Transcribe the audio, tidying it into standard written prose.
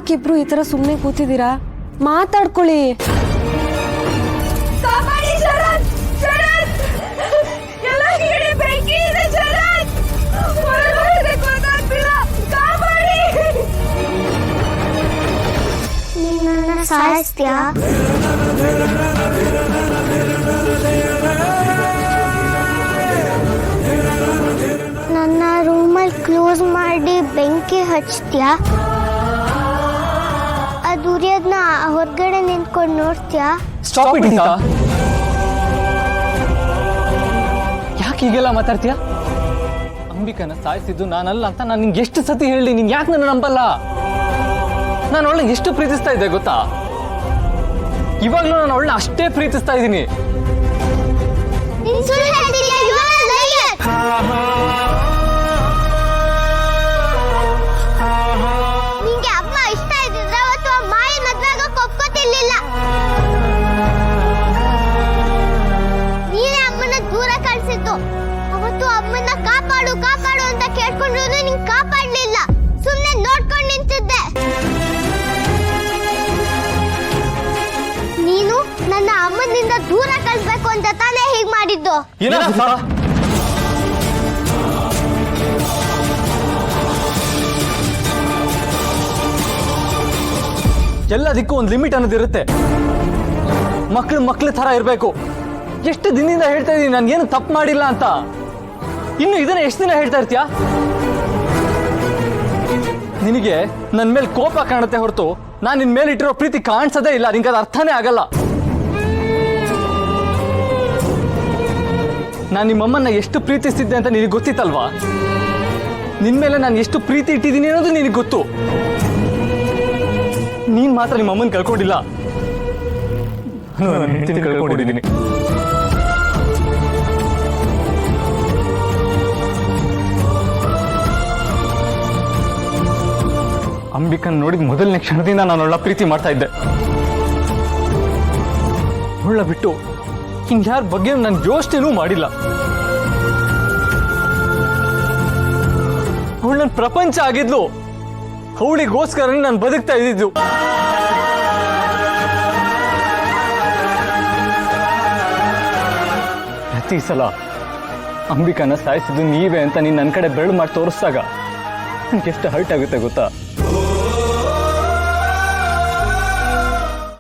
ಯಾಕಿಬ್ರು ಈ ತರ ಸುಮ್ಮನೆ ಕೂತಿದ್ದೀರಾ? ಮಾತಾಡ್ಕೊಳ್ಳಿ. ಸಾಯಿಸ್ತೀಯಾ? ನನ್ನ ರೂಮಲ್ಲಿ ಕ್ಲೋಸ್ ಮಾಡಿ ಬೆಂಕಿ ಹಚ್ತೀಯಾ? ಅದು ಉರಿಯೋದನ್ನ ಹೊರಗಡೆ ನಿಂತ್ಕೊಂಡು ನೋಡ್ತೀಯಾ? Stop it Geetha. ಯಾಕೆ ಹೀಗೆಲ್ಲ ಮಾತಾಡ್ತೀಯ? ಅಂಬಿಕನ ಸಾಯಿಸಿದ್ದು ನಾನಲ್ಲ ಅಂತ ನಾನು ನಿಂಗೆ ಎಷ್ಟು ಸತಿ ಹೇಳಿ, ನೀನ್ ಯಾಕೆ ನನ್ನ ನಂಬಲ್ಲ? ನಾನು ಅವಳನ್ನ ಎಷ್ಟು ಪ್ರೀತಿಸ್ತಾ ಇದ್ದೆ ಗೊತ್ತಾ? ಇವಾಗ್ಲೂ ನಾನು ಅವಳನ್ನ ಅಷ್ಟೇ ಪ್ರೀತಿಸ್ತಾ ಇದ್ದೀನಿ. ನಿಂಗೆ ಅಮ್ಮ ಇಷ್ಟ ಇದ್ದಿದ್ರೆ ಅವತ್ತು ಮಾಯ ಮದ್ವೆಗ ಒಪ್ಕೋತಿರ್ಲಿಲ್ಲ. ನೀನೇ ಅಮ್ಮನ ದೂರ ಕಳ್ಸಿದ್ದು. ಅವತ್ತು ಅಮ್ಮನ ಕಾಪಾಡು ಕಾಪಾಡು ಅಂತ ಕೇಳ್ಕೊಂಡ್ರು ನಿಂಗೆ ಕಾಪಾಡ್ಲಿಲ್ಲ. ಸುಮ್ನೆ ನೋಡ್ಕೊಂಡು ನಿಂತಿದ್ದೆ. ನೀನು ನನ್ನ ಅಮ್ಮನಿಂದ ದೂರ ಕಳಿಸ್ಬೇಕು ಅಂತ ತಾನೇ ಹೀಗೆ ಮಾಡಿದ್ದು. ಎಲ್ಲದಕ್ಕೂ ಒಂದು ಲಿಮಿಟ್ ಅನ್ನೋದಿರುತ್ತೆ. ಮಕ್ಳು ತರ ಇರಬೇಕು. ಎಷ್ಟು ದಿನದಿಂದ ಹೇಳ್ತಾ ಇದ್ದೀನಿ ನಾನು ಏನು ತಪ್ಪು ಮಾಡಿಲ್ಲ ಅಂತ. ಇನ್ನು ಇದನ್ನ ಎಷ್ಟು ದಿನ ಹೇಳ್ತಾ ಇರ್ತೀಯ? ನಿನಗೆ ನನ್ನ ಮೇಲೆ ಕೋಪ ಕಾಣುತ್ತೆ ಹೊರತು ನಾನು ನಿನ್ ಮೇಲೆ ಇಟ್ಟಿರೋ ಪ್ರೀತಿ ಕಾಣಿಸೋದೇ ಇಲ್ಲ. ನಿನ್ಗೆ ಅದು ಅರ್ಥನೇ ಆಗಲ್ಲ. ನಾನು ನಿಮ್ಮಮ್ಮನ್ನ ಎಷ್ಟು ಪ್ರೀತಿಸ್ತಿದ್ದೆ ಅಂತ ನಿನಗೆ ಗೊತ್ತಿತ್ತಲ್ವಾ? ನಿನ್ ಮೇಲೆ ನಾನು ಎಷ್ಟು ಪ್ರೀತಿ ಇಟ್ಟಿದ್ದೀನಿ ಅನ್ನೋದು ನಿನಗೆ ಗೊತ್ತು. ನೀನ್ ಮಾತ್ರ ನಿಮ್ಮ ಅಮ್ಮನ ಕಳ್ಕೊಂಡಿಲ್ಲ, ಕಳ್ಕೊಂಡಿದ್ದೀನಿ. ಅಂಬಿಕನ್ ನೋಡಿದ ಮೊದಲನೇ ಕ್ಷಣದಿಂದ ನಾನು ಅವಳ ಪ್ರೀತಿ ಮಾಡ್ತಾ ಇದ್ದೆ. ಅವಳ ಬಿಟ್ಟು ಇನ್ಯಾರ ಬಗ್ಗೆ ನಾನು ಯೋಚನೆನೂ ಮಾಡಿಲ್ಲ. ಅವಳು ನನ್ನ ಪ್ರಪಂಚ ಆಗಿದ್ಲು. ಅವಳಿಗೋಸ್ಕರ ನಾನು ಬದುಕ್ತಾ ಇದ್ದಿದ್ದು. ಪ್ರತಿ ಸಲ ಅಂಬಿಕನ ಸಾಯಿಸಿದ್ದು ನೀವೇ ಅಂತ ನೀನು ನನ್ನ ಕಡೆ ಬೆರಳು ಮಾಡಿ ತೋರಿಸಿದಾಗ ನನಗೆ ಎಷ್ಟು ಹರ್ಟ್ ಆಗುತ್ತೆ ಗೊತ್ತಾ?